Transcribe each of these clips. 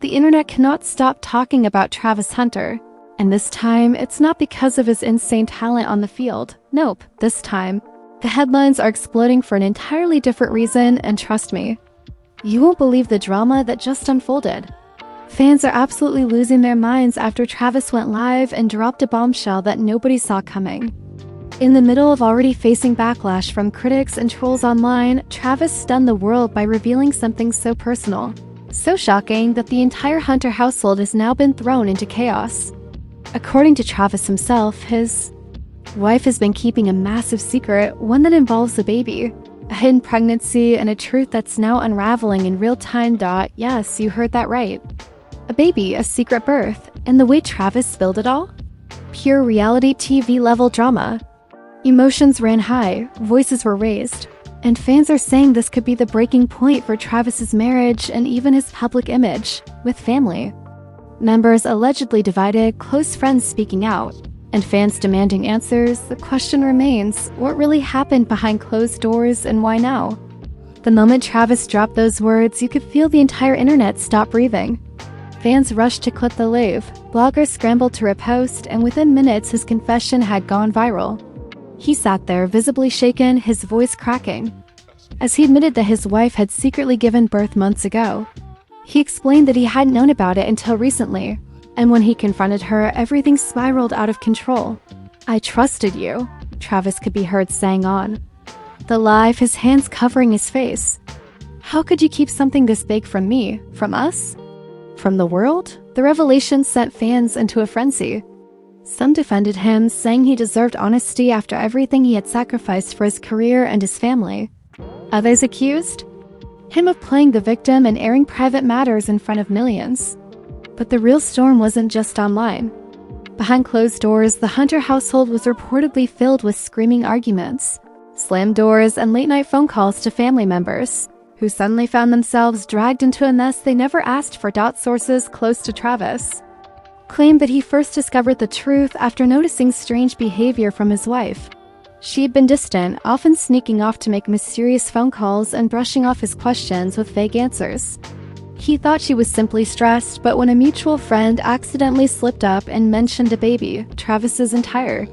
The internet cannot stop talking about Travis Hunter. And this time, it's not because of his insane talent on the field. Nope, this time, the headlines are exploding for an entirely different reason, and trust me, you won't believe the drama that just unfolded. Fans are absolutely losing their minds after Travis went live and dropped a bombshell that nobody saw coming. In the middle of already facing backlash from critics and trolls online, Travis stunned the world by revealing something so personal, so shocking that the entire Hunter household has now been thrown into chaos. According to Travis himself, his wife has been keeping a massive secret, one that involves a baby, a hidden pregnancy, and a truth that's now unraveling in real time. Yes, you heard that right. A baby, a secret birth, and the way Travis spilled it all? Pure reality TV level drama. Emotions ran high, voices were raised, and fans are saying this could be the breaking point for Travis's marriage and even his public image with family. Members allegedly divided, close friends speaking out, and fans demanding answers. The question remains, what really happened behind closed doors and why now? The moment Travis dropped those words, you could feel the entire internet stop breathing. Fans rushed to clip the live, bloggers scrambled to repost, and within minutes his confession had gone viral. He sat there, visibly shaken, his voice cracking, as he admitted that his wife had secretly given birth months ago. He explained that he hadn't known about it until recently, and when he confronted her, everything spiraled out of control. "I trusted you," Travis could be heard saying on the live, his hands covering his face. "How could you keep something this big from me? From us? From the world?" The revelation sent fans into a frenzy. Some defended him, saying he deserved honesty after everything he had sacrificed for his career and his family. Others accused him of playing the victim and airing private matters in front of millions. But the real storm wasn't just online. Behind closed doors, the Hunter household was reportedly filled with screaming arguments, slammed doors, and late-night phone calls to family members, who suddenly found themselves dragged into a mess they never asked for. Sources close to Travis claimed that he first discovered the truth after noticing strange behavior from his wife. She had been distant, often sneaking off to make mysterious phone calls and brushing off his questions with vague answers. He thought she was simply stressed, but when a mutual friend accidentally slipped up and mentioned a baby, Travis's entire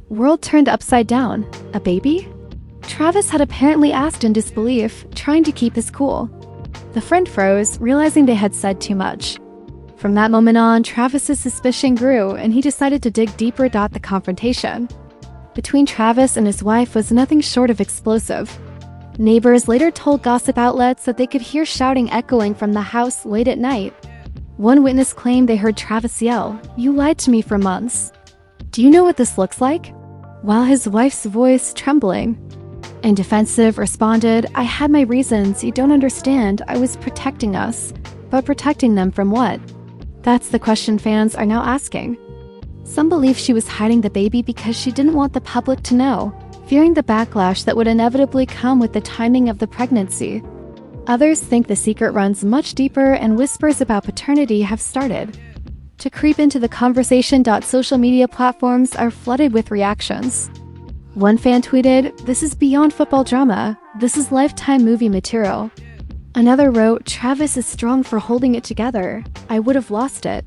world turned upside down. A baby? Travis had apparently asked in disbelief, trying to keep his cool. The friend froze, realizing they had said too much. From that moment on, Travis's suspicion grew, and he decided to dig deeper. The confrontation between Travis and his wife was nothing short of explosive. Neighbors later told gossip outlets that they could hear shouting echoing from the house late at night. One witness claimed they heard Travis yell, "You lied to me for months. Do you know what this looks like?" While his wife's voice, trembling and defensive, responded, "I had my reasons, you don't understand. I was protecting us." But protecting them from what? That's the question fans are now asking. Some believe she was hiding the baby because she didn't want the public to know, fearing the backlash that would inevitably come with the timing of the pregnancy. Others think the secret runs much deeper, and whispers about paternity have started to creep into the conversation. Social media platforms are flooded with reactions. One fan tweeted, "This is beyond football drama. This is Lifetime movie material." Another wrote, "Travis is strong for holding it together. I would have lost it."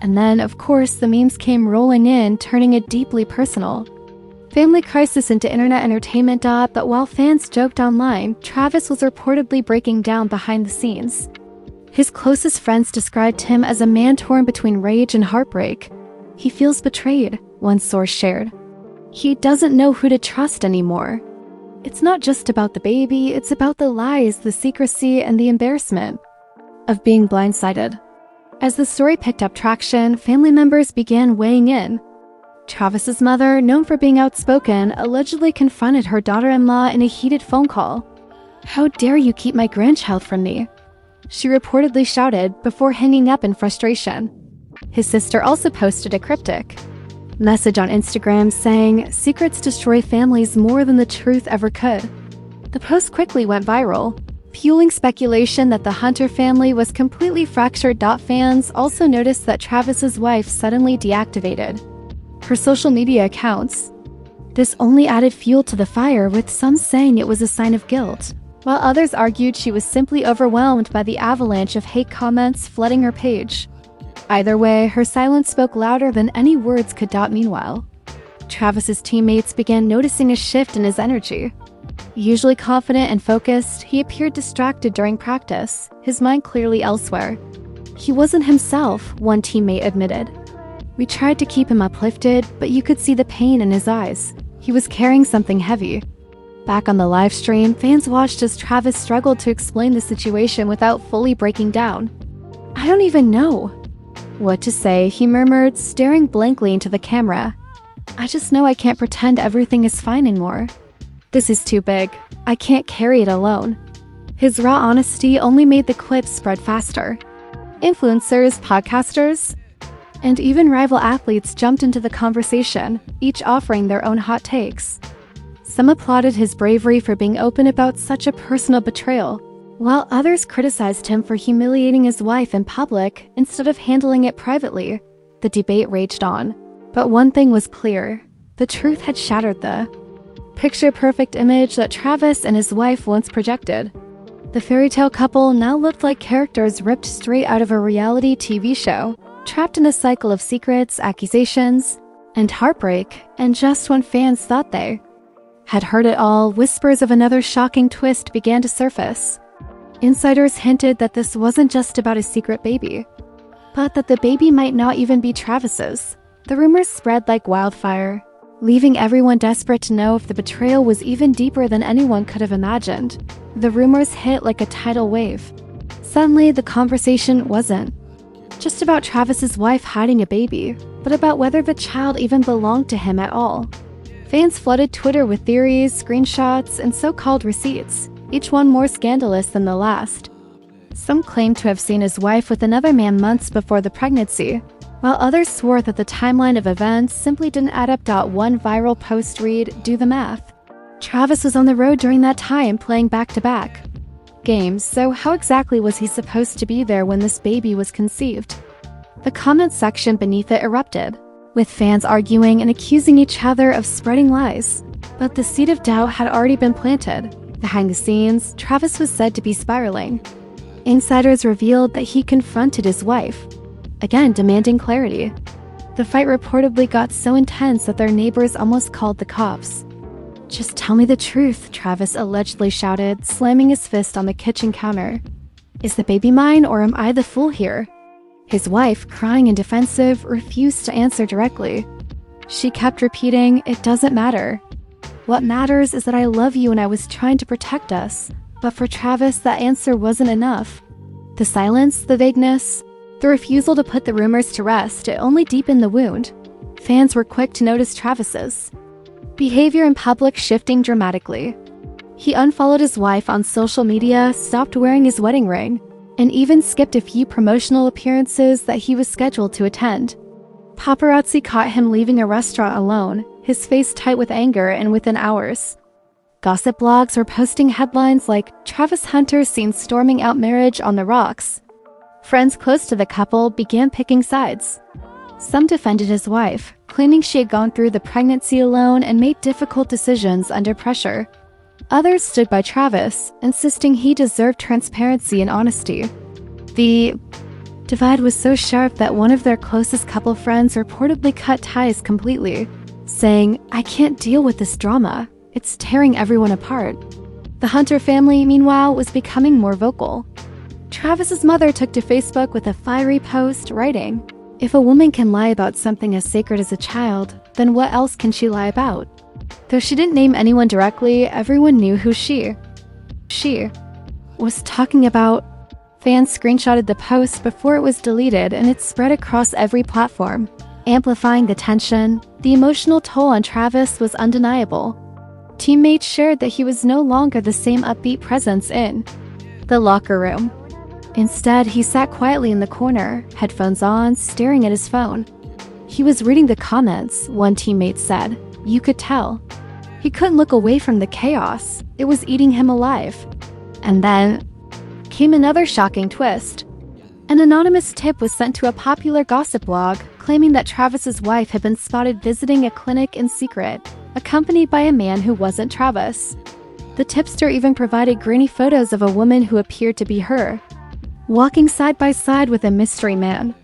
And then, of course, the memes came rolling in, turning it deeply personal. Family crisis into internet entertainment. But while fans joked online, Travis was reportedly breaking down behind the scenes. His closest friends described him as a man torn between rage and heartbreak. "He feels betrayed," one source shared. "He doesn't know who to trust anymore. It's not just about the baby, it's about the lies, the secrecy, and the embarrassment of being blindsided." As the story picked up traction, family members began weighing in. Travis's mother, known for being outspoken, allegedly confronted her daughter-in-law in a heated phone call. "How dare you keep my grandchild from me?" she reportedly shouted before hanging up in frustration. His sister also posted a cryptic message on Instagram saying, "Secrets destroy families more than the truth ever could." The post quickly went viral, fueling speculation that the Hunter family was completely fractured. Fans also noticed that Travis's wife suddenly deactivated her social media accounts. This only added fuel to the fire, with some saying it was a sign of guilt. while others argued she was simply overwhelmed by the avalanche of hate comments flooding her page. Either way, her silence spoke louder than any words could. Meanwhile, Travis's teammates began noticing a shift in his energy. Usually confident and focused, he appeared distracted during practice, his mind clearly elsewhere. He wasn't himself, one teammate admitted. We tried to keep him uplifted, but you could see the pain in his eyes. He was carrying something heavy. Back on the live stream, fans watched as Travis struggled to explain the situation without fully breaking down. "I don't even know what to say," he murmured, staring blankly into the camera. "I just know I can't pretend everything is fine anymore. This is too big. I can't carry it alone." His raw honesty only made the clips spread faster. Influencers, podcasters, and even rival athletes jumped into the conversation, each offering their own hot takes. Some applauded his bravery for being open about such a personal betrayal, while others criticized him for humiliating his wife in public instead of handling it privately. The debate raged on. But one thing was clear: the truth had shattered the picture-perfect image that Travis and his wife once projected. The fairy tale couple now looked like characters ripped straight out of a reality TV show, trapped in a cycle of secrets, accusations, and heartbreak. And just when fans thought they had heard it all, whispers of another shocking twist began to surface. Insiders hinted that this wasn't just about a secret baby, but that the baby might not even be Travis's. The rumors spread like wildfire, leaving everyone desperate to know if the betrayal was even deeper than anyone could have imagined. The rumors hit like a tidal wave. Suddenly, the conversation wasn't just about Travis's wife hiding a baby, but about whether the child even belonged to him at all. Fans flooded Twitter with theories, screenshots, and so-called receipts, each one more scandalous than the last. Some claimed to have seen his wife with another man months before the pregnancy, while others swore that the timeline of events simply didn't add up. One viral post read, "Do the math. Travis was on the road during that time playing back-to-back games, so how exactly was he supposed to be there when this baby was conceived?" The comment section beneath it erupted, with fans arguing and accusing each other of spreading lies. But the seed of doubt had already been planted. Behind the scenes, Travis was said to be spiraling. Insiders revealed that he confronted his wife, again demanding clarity. The fight reportedly got so intense that their neighbors almost called the cops. "Just tell me the truth," Travis allegedly shouted, slamming his fist on the kitchen counter. "Is the baby mine, or am I the fool here?" His wife, crying and defensive, refused to answer directly. She kept repeating, "It doesn't matter. What matters is that I love you and I was trying to protect us." But for Travis, that answer wasn't enough. The silence, the vagueness, the refusal to put the rumors to rest, it only deepened the wound. Fans were quick to notice Travis's behavior in public shifting dramatically. He unfollowed his wife on social media, stopped wearing his wedding ring, and even skipped a few promotional appearances that he was scheduled to attend. Paparazzi caught him leaving a restaurant alone, his face tight with anger, and within hours, gossip blogs were posting headlines like, "Travis Hunter seen storming out marriage on the rocks." Friends close to the couple began picking sides. Some defended his wife, claiming she had gone through the pregnancy alone and made difficult decisions under pressure. Others stood by Travis, insisting he deserved transparency and honesty. The divide was so sharp that one of their closest couple friends reportedly cut ties completely, saying, "I can't deal with this drama. It's tearing everyone apart." The Hunter family, meanwhile, was becoming more vocal. Travis's mother took to Facebook with a fiery post, writing, "If a woman can lie about something as sacred as a child, then what else can she lie about?" Though she didn't name anyone directly, everyone knew who she was talking about. Fans screenshotted the post before it was deleted, and it spread across every platform, amplifying the tension. The emotional toll on Travis was undeniable. Teammates shared that he was no longer the same upbeat presence in the locker room. Instead, he sat quietly in the corner, headphones on, staring at his phone. He was reading the comments, one teammate said. You could tell. He couldn't look away from the chaos. It was eating him alive. And then came another shocking twist. An anonymous tip was sent to a popular gossip blog, claiming that Travis's wife had been spotted visiting a clinic in secret, accompanied by a man who wasn't Travis. The tipster even provided grainy photos of a woman who appeared to be her, walking side by side with a mystery man.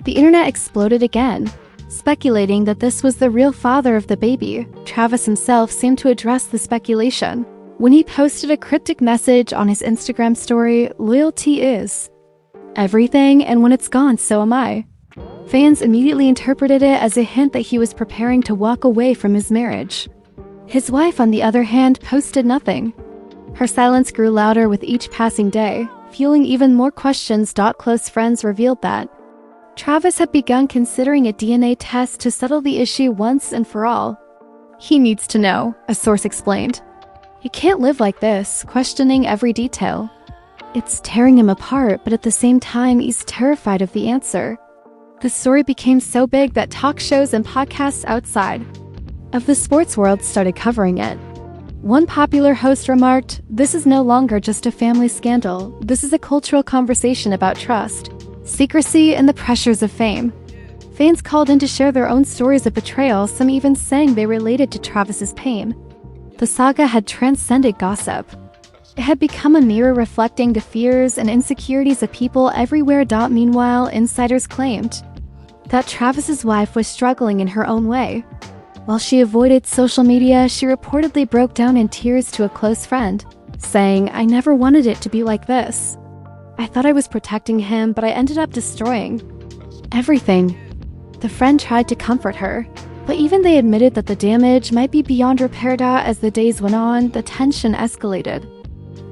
The internet exploded again, speculating that this was the real father of the baby. Travis himself seemed to address the speculation when he posted a cryptic message on his Instagram story, "Loyalty is everything, and when it's gone, so am I." Fans immediately interpreted it as a hint that he was preparing to walk away from his marriage. His wife, on the other hand, posted nothing. Her silence grew louder with each passing day, fueling even more questions. Close friends revealed that Travis had begun considering a DNA test to settle the issue once and for all. "He needs to know," a source explained. "He can't live like this, questioning every detail. It's tearing him apart, but at the same time, he's terrified of the answer." The story became so big that talk shows and podcasts outside of the sports world started covering it. One popular host remarked, "This is no longer just a family scandal. This is a cultural conversation about trust, secrecy, and the pressures of fame." Fans called in to share their own stories of betrayal, some even saying they related to Travis's pain. The saga had transcended gossip. It had become a mirror reflecting the fears and insecurities of people everywhere. Meanwhile, insiders claimed that Travis's wife was struggling in her own way. While she avoided social media, she reportedly broke down in tears to a close friend, saying, "I never wanted it to be like this. I thought I was protecting him, but I ended up destroying everything." The friend tried to comfort her, but even they admitted that the damage might be beyond repair. As the days went on, the tension escalated.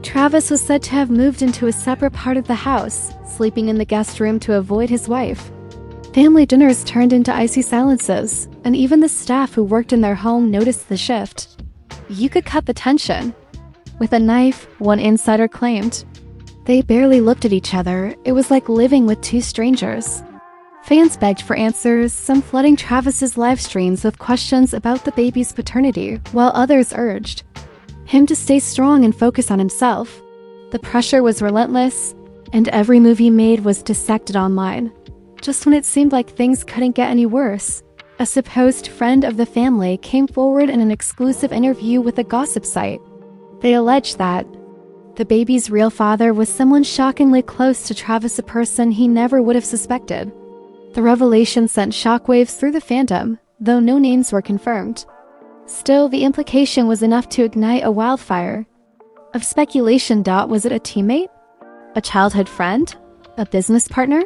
Travis was said to have moved into a separate part of the house, sleeping in the guest room to avoid his wife. Family dinners turned into icy silences, and even the staff who worked in their home noticed the shift. "You could cut the tension with a knife," one insider claimed. They barely looked at each other. It was like living with two strangers. Fans begged for answers, some flooding Travis's live streams with questions about the baby's paternity, while others urged him to stay strong and focus on himself. The pressure was relentless, and every move he made was dissected online. Just when it seemed like things couldn't get any worse, a supposed friend of the family came forward in an exclusive interview with a gossip site. They alleged that the baby's real father was someone shockingly close to Travis, a person he never would have suspected. The revelation sent shockwaves through the fandom, though no names were confirmed. Still, the implication was enough to ignite a wildfire of speculation. Was it a teammate? A childhood friend? A business partner?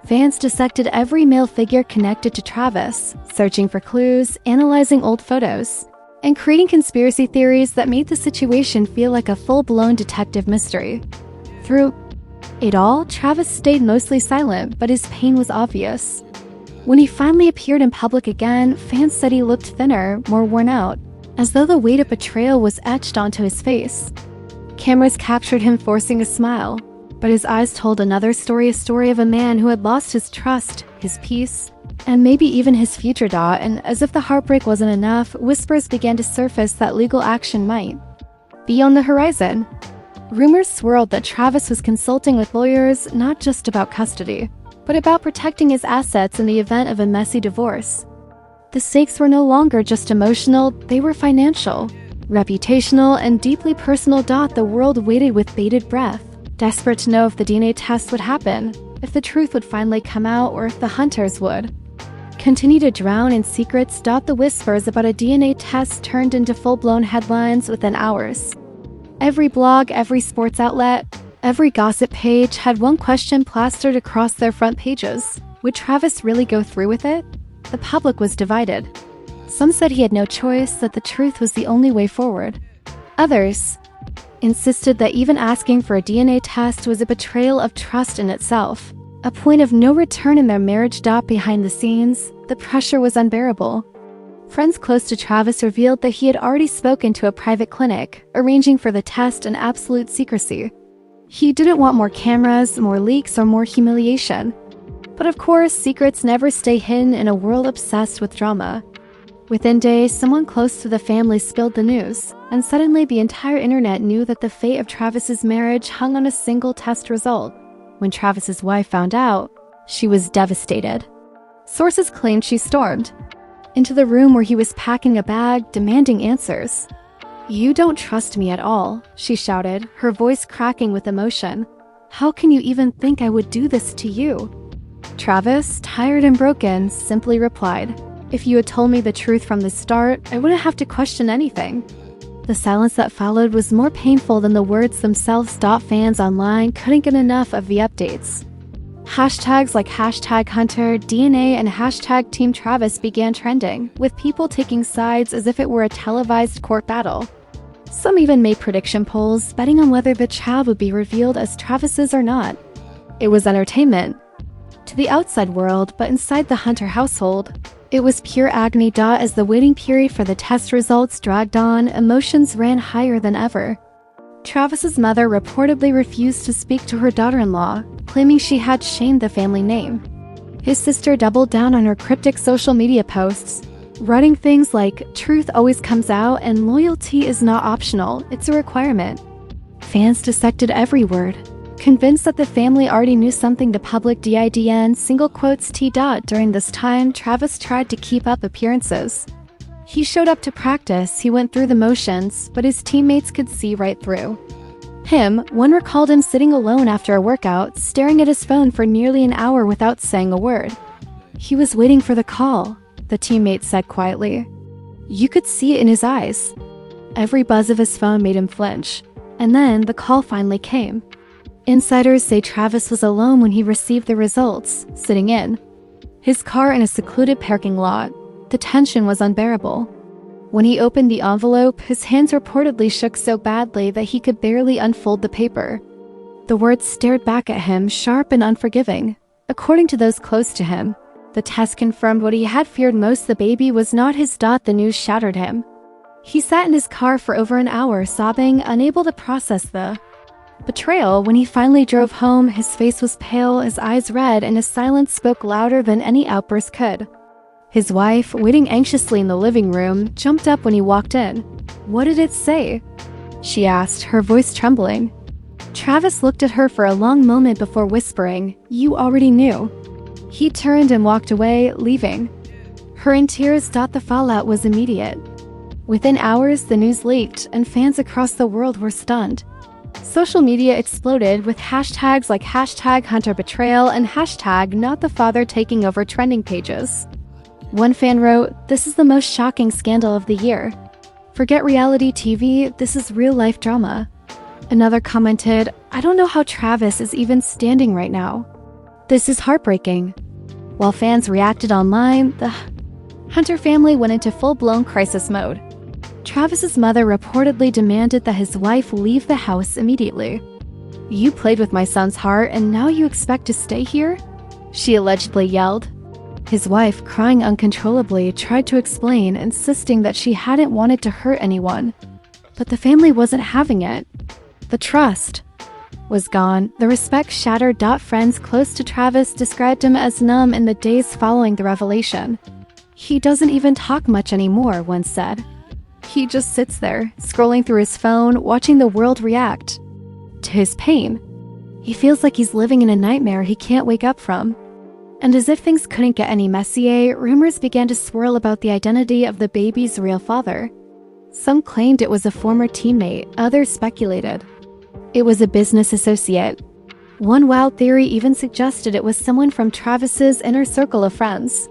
Fans dissected every male figure connected to Travis, searching for clues, analyzing old photos, and creating conspiracy theories that made the situation feel like a full-blown detective mystery. Through it all, Travis stayed mostly silent, but his pain was obvious. When he finally appeared in public again, fans said he looked thinner, more worn out, as though the weight of betrayal was etched onto his face. Cameras captured him forcing a smile, but his eyes told another story, a story of a man who had lost his trust, his peace, and maybe even his future. And as if the heartbreak wasn't enough, whispers began to surface that legal action might be on the horizon. Rumors swirled that Travis was consulting with lawyers not just about custody, but about protecting his assets in the event of a messy divorce. The stakes were no longer just emotional, they were financial, reputational, and deeply personal. The world waited with bated breath, desperate to know if the DNA test would happen, if the truth would finally come out, or if the hunters would continue to drown in secrets. The whispers about a DNA test turned into full-blown headlines within hours. Every blog, every sports outlet, every gossip page had one question plastered across their front pages. Would Travis really go through with it? The public was divided. Some said he had no choice, that the truth was the only way forward. Others insisted that even asking for a DNA test was a betrayal of trust in itself, a point of no return in their marriage. Behind the scenes, the pressure was unbearable. Friends close to Travis revealed that he had already spoken to a private clinic, arranging for the test in absolute secrecy. He didn't want more cameras, more leaks, or more humiliation. But of course, secrets never stay hidden in a world obsessed with drama. Within days, someone close to the family spilled the news, and suddenly the entire internet knew that the fate of Travis's marriage hung on a single test result. When Travis's wife found out, she was devastated. Sources claimed she stormed into the room where he was packing a bag, demanding answers. "You don't trust me at all," she shouted, her voice cracking with emotion. "How can you even think I would do this to you?" Travis, tired and broken, simply replied, "If you had told me the truth from the start, I wouldn't have to question anything." The silence that followed was more painful than the words themselves. Fans online couldn't get enough of the updates. Hashtags like #Hunter, DNA, and #Team Travis began trending, with people taking sides as if it were a televised court battle. Some even made prediction polls, betting on whether the child would be revealed as Travis's or not. It was entertainment to the outside world, but inside the Hunter household, it was pure agony. As the waiting period for the test results dragged on, emotions ran higher than ever. Travis's mother reportedly refused to speak to her daughter-in-law, claiming she had shamed the family name. His sister doubled down on her cryptic social media posts, writing things like, "Truth always comes out and loyalty is not optional, it's a requirement." Fans dissected every word, convinced that the family already knew something. The public didn't. During this time, Travis tried to keep up appearances. He showed up to practice, he went through the motions, but his teammates could see right through him. One recalled him sitting alone after a workout, staring at his phone for nearly an hour without saying a word. "He was waiting for the call," the teammate said quietly. "You could see it in his eyes." Every buzz of his phone made him flinch, and then the call finally came. Insiders say Travis was alone when he received the results, sitting in his car in a secluded parking lot. The tension was unbearable. When he opened the envelope, his hands reportedly shook so badly that he could barely unfold the paper. The words stared back at him, sharp and unforgiving. According to those close to him, the test confirmed what he had feared most: the baby was not his. The news shattered him. He sat in his car for over an hour, sobbing, unable to process the betrayal. When he finally drove home, his face was pale, his eyes red, and his silence spoke louder than any outburst could. His wife, waiting anxiously in the living room, jumped up when he walked in. "What did it say?" she asked, her voice trembling. Travis looked at her for a long moment before whispering, "You already knew." He turned and walked away, leaving her in tears. The fallout was immediate. Within hours, the news leaked, and fans across the world were stunned. Social media exploded, with hashtags like #HunterBetrayal and #NotTheFather taking over trending pages. One fan wrote, "This is the most shocking scandal of the year. Forget reality TV, this is real-life drama." Another commented, "I don't know how Travis is even standing right now. This is heartbreaking." While fans reacted online, the Hunter family went into full-blown crisis mode. Travis's mother reportedly demanded that his wife leave the house immediately. "You played with my son's heart, and now you expect to stay here?" she allegedly yelled. His wife, crying uncontrollably, tried to explain, insisting that she hadn't wanted to hurt anyone. But the family wasn't having it. The trust was gone, the respect shattered. Friends close to Travis described him as numb in the days following the revelation. "He doesn't even talk much anymore," one said. "He just sits there, scrolling through his phone, watching the world react to his pain. He feels like he's living in a nightmare he can't wake up from." And as if things couldn't get any messier, rumors began to swirl about the identity of the baby's real father. Some claimed it was a former teammate, others speculated it was a business associate. One wild theory even suggested it was someone from Travis's inner circle of friends.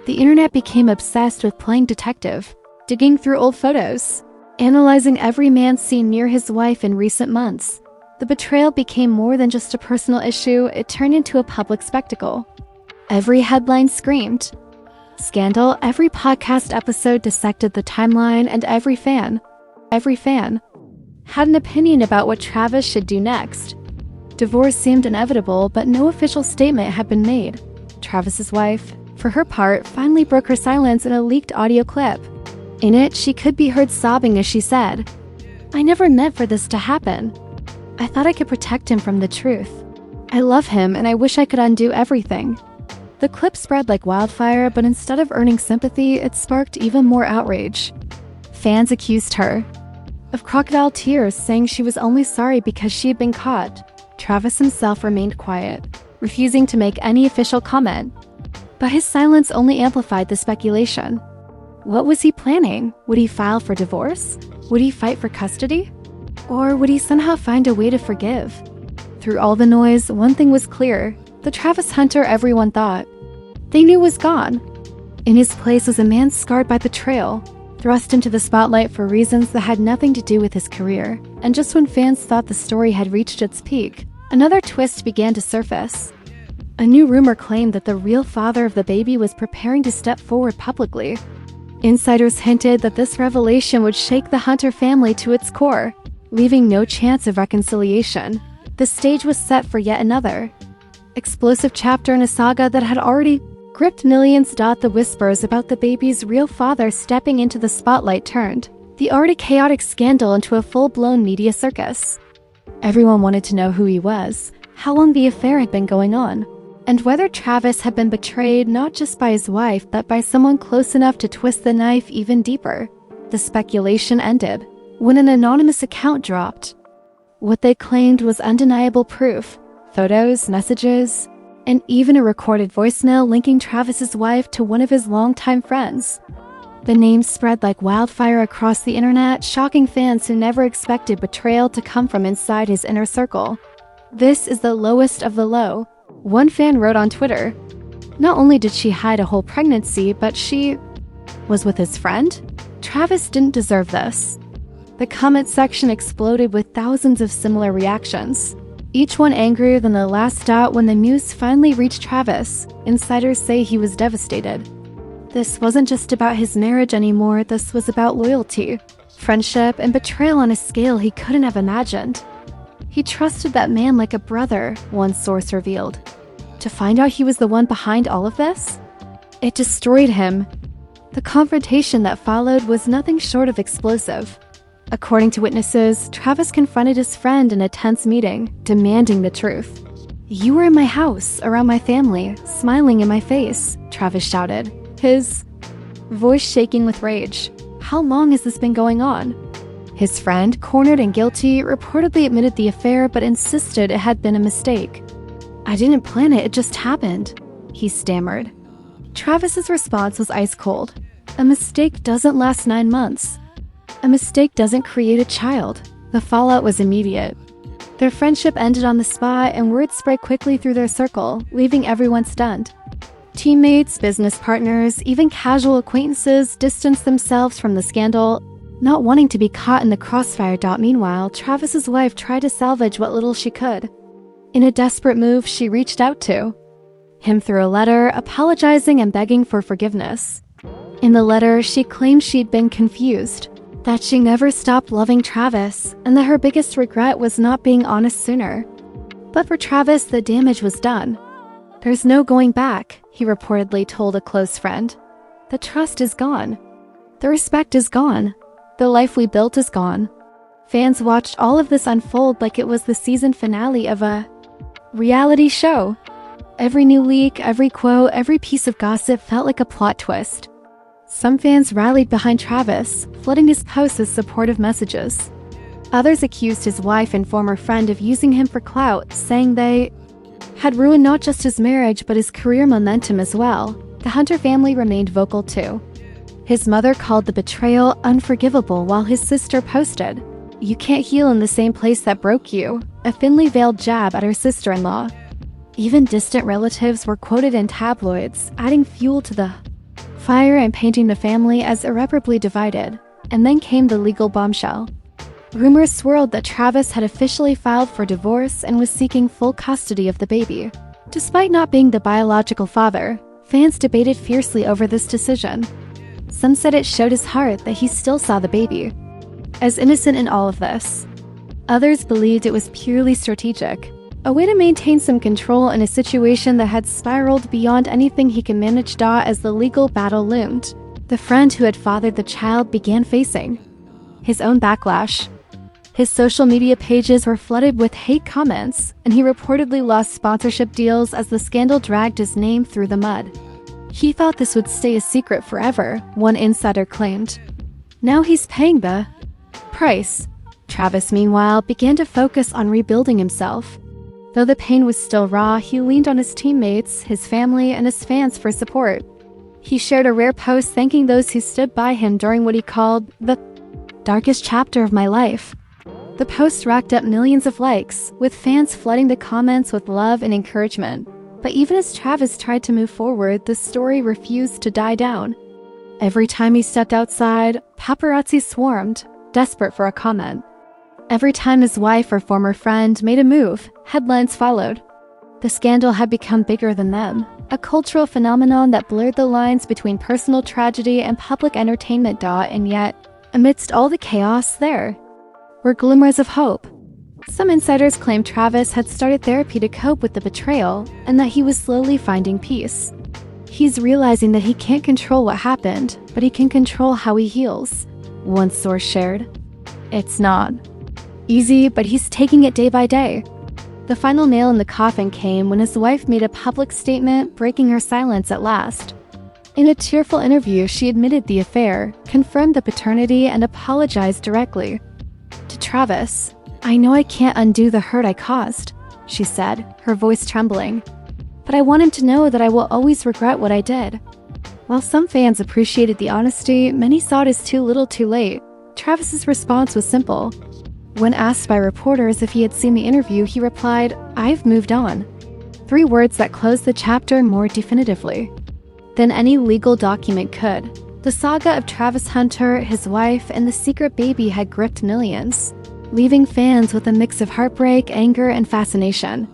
The internet became obsessed with playing detective, digging through old photos, analyzing every man seen near his wife in recent months. The betrayal became more than just a personal issue, it turned into a public spectacle. Every headline screamed scandal, every podcast episode dissected the timeline, and every fan had an opinion about what Travis should do next. Divorce seemed inevitable, but no official statement had been made. Travis's wife, for her part, finally broke her silence in a leaked audio clip. In it, she could be heard sobbing as she said, "I never meant for this to happen. I thought I could protect him from the truth. I love him and I wish I could undo everything." The clip spread like wildfire, but instead of earning sympathy, it sparked even more outrage. Fans accused her of crocodile tears, saying she was only sorry because she had been caught. Travis himself remained quiet, refusing to make any official comment. But his silence only amplified the speculation. What was he planning? Would he file for divorce? Would he fight for custody? Or would he somehow find a way to forgive? Through all the noise, one thing was clear. The Travis Hunter everyone thought they knew was gone. In his place was a man scarred by betrayal, thrust into the spotlight for reasons that had nothing to do with his career. And just when fans thought the story had reached its peak, another twist began to surface. A new rumor claimed that the real father of the baby was preparing to step forward publicly. Insiders hinted that this revelation would shake the Hunter family to its core, leaving no chance of reconciliation. The stage was set for yet another explosive chapter in a saga that had already gripped millions. The whispers about the baby's real father stepping into the spotlight turned the already chaotic scandal into a full-blown media circus. Everyone wanted to know who he was, how long the affair had been going on, and whether Travis had been betrayed not just by his wife but by someone close enough to twist the knife even deeper. The speculation ended when an anonymous account dropped what they claimed was undeniable proof: photos, messages, and even a recorded voicemail linking Travis's wife to one of his longtime friends. The name spread like wildfire across the internet, shocking fans who never expected betrayal to come from inside his inner circle. "This is the lowest of the low," one fan wrote on Twitter. Not only did she hide a whole pregnancy, but she was with his friend? Travis didn't deserve this. The comment section exploded with thousands of similar reactions, each one angrier than the last. When the news finally reached Travis, insiders say he was devastated. This wasn't just about his marriage anymore, this was about loyalty, friendship, and betrayal on a scale he couldn't have imagined. He trusted that man like a brother, one source revealed. To find out he was the one behind all of this? It destroyed him. The confrontation that followed was nothing short of explosive. According to witnesses, Travis confronted his friend in a tense meeting, demanding the truth. "You were in my house, around my family, smiling in my face," Travis shouted, his voice shaking with rage. "How long has this been going on?" His friend, cornered and guilty, reportedly admitted the affair but insisted it had been a mistake. "I didn't plan it, it just happened," he stammered. Travis's response was ice cold. A mistake doesn't last 9 months. A mistake doesn't create a child. The fallout was immediate. Their friendship ended on the spot, and word spread quickly through their circle, leaving everyone stunned. Teammates, business partners, even casual acquaintances distanced themselves from the scandal, not wanting to be caught in the crossfire. Meanwhile, Travis's wife tried to salvage what little she could. In a desperate move, she reached out to him through a letter, apologizing and begging for forgiveness. In the letter, she claimed she'd been confused, that she never stopped loving Travis, and that her biggest regret was not being honest sooner. But for Travis, the damage was done. "There's no going back," he reportedly told a close friend. "The trust is gone. The respect is gone. The life we built is gone." Fans watched all of this unfold like it was the season finale of a reality show. Every new leak, every quote, every piece of gossip felt like a plot twist. Some fans rallied behind Travis, flooding his posts with supportive messages. Others accused his wife and former friend of using him for clout, saying they had ruined not just his marriage but his career momentum as well. The Hunter family remained vocal too. His mother called the betrayal unforgivable, while his sister posted, "You can't heal in the same place that broke you," a thinly veiled jab at her sister-in-law. Even distant relatives were quoted in tabloids, adding fuel to the fire and painting the family as irreparably divided. And then came the legal bombshell. Rumors swirled that Travis had officially filed for divorce and was seeking full custody of the baby. Despite not being the biological father, fans debated fiercely over this decision. Some said it showed his heart that he still saw the baby as innocent in all of this. Others believed it was purely strategic, a way to maintain some control in a situation that had spiraled beyond anything he could manage. As the legal battle loomed, the friend who had fathered the child began facing his own backlash. His social media pages were flooded with hate comments, and he reportedly lost sponsorship deals as the scandal dragged his name through the mud. He thought this would stay a secret forever, one insider claimed. Now he's paying the price. Travis, meanwhile, began to focus on rebuilding himself. Though the pain was still raw, he leaned on his teammates, his family, and his fans for support. He shared a rare post thanking those who stood by him during what he called the darkest chapter of my life." The post racked up millions of likes, with fans flooding the comments with love and encouragement. But even as Travis tried to move forward, the story refused to die down. Every time he stepped outside, paparazzi swarmed, desperate for a comment. Every time his wife or former friend made a move, headlines followed. The scandal had become bigger than them, a cultural phenomenon that blurred the lines between personal tragedy and public entertainment. And yet, amidst all the chaos, there were glimmers of hope. Some insiders claimed Travis had started therapy to cope with the betrayal and that he was slowly finding peace. He's realizing that he can't control what happened, but he can control how he heals, one source shared. It's not easy, but he's taking it day by day. The final nail in the coffin came when his wife made a public statement, breaking her silence at last. In a tearful interview, she admitted the affair, confirmed the paternity, and apologized directly. To Travis, "I know I can't undo the hurt I caused," she said, her voice trembling. "But I want him to know that I will always regret what I did." While some fans appreciated the honesty, many saw it as too little too late. Travis's response was simple. When asked by reporters if he had seen the interview, he replied, "I've moved on." 3 words that closed the chapter more definitively than any legal document could. The saga of Travis Hunter, his wife, and the secret baby had gripped millions, leaving fans with a mix of heartbreak, anger, and fascination.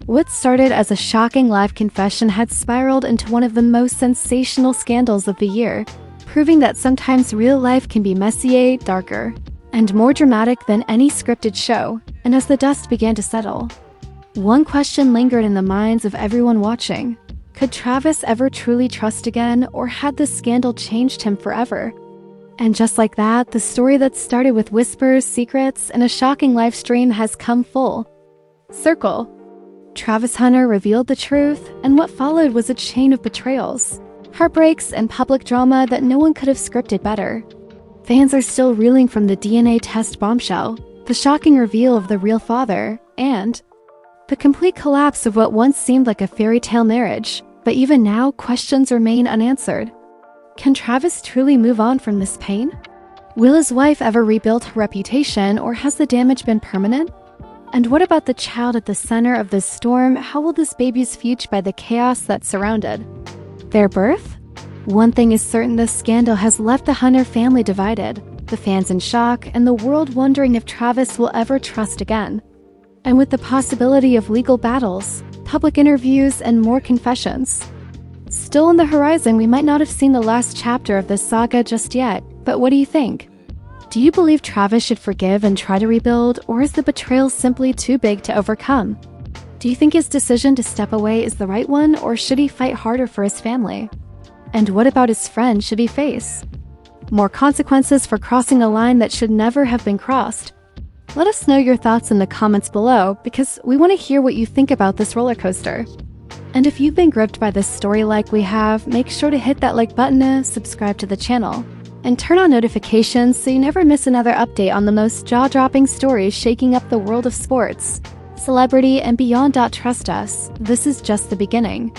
What started as a shocking live confession had spiraled into one of the most sensational scandals of the year, proving that sometimes real life can be messier, darker, and more dramatic than any scripted show. And as the dust began to settle, one question lingered in the minds of everyone watching. Could Travis ever truly trust again, or had this scandal changed him forever? And just like that, the story that started with whispers, secrets, and a shocking live stream has come full circle. Travis Hunter revealed the truth, and what followed was a chain of betrayals, heartbreaks, and public drama that no one could have scripted better. Fans are still reeling from the DNA test bombshell, the shocking reveal of the real father, and the complete collapse of what once seemed like a fairy tale marriage. But even now, questions remain unanswered. Can Travis truly move on from this pain? Will his wife ever rebuild her reputation, or has the damage been permanent? And what about the child at the center of this storm? How will this baby's future by the chaos that surrounded their birth? One thing is certain, this scandal has left the Hunter family divided, the fans in shock, and the world wondering if Travis will ever trust again. And with the possibility of legal battles, public interviews, and more confessions still on the horizon, we might not have seen the last chapter of this saga just yet. But what do you think? Do you believe Travis should forgive and try to rebuild, or is the betrayal simply too big to overcome? Do you think his decision to step away is the right one, or should he fight harder for his family? And what about his friend? Should he face more consequences for crossing a line that should never have been crossed? Let us know your thoughts in the comments below, because we want to hear what you think about this roller coaster. And if you've been gripped by this story like we have, make sure to hit that like button, subscribe to the channel, and turn on notifications so you never miss another update on the most jaw-dropping stories shaking up the world of sports, celebrity, and beyond. Trust us, this is just the beginning.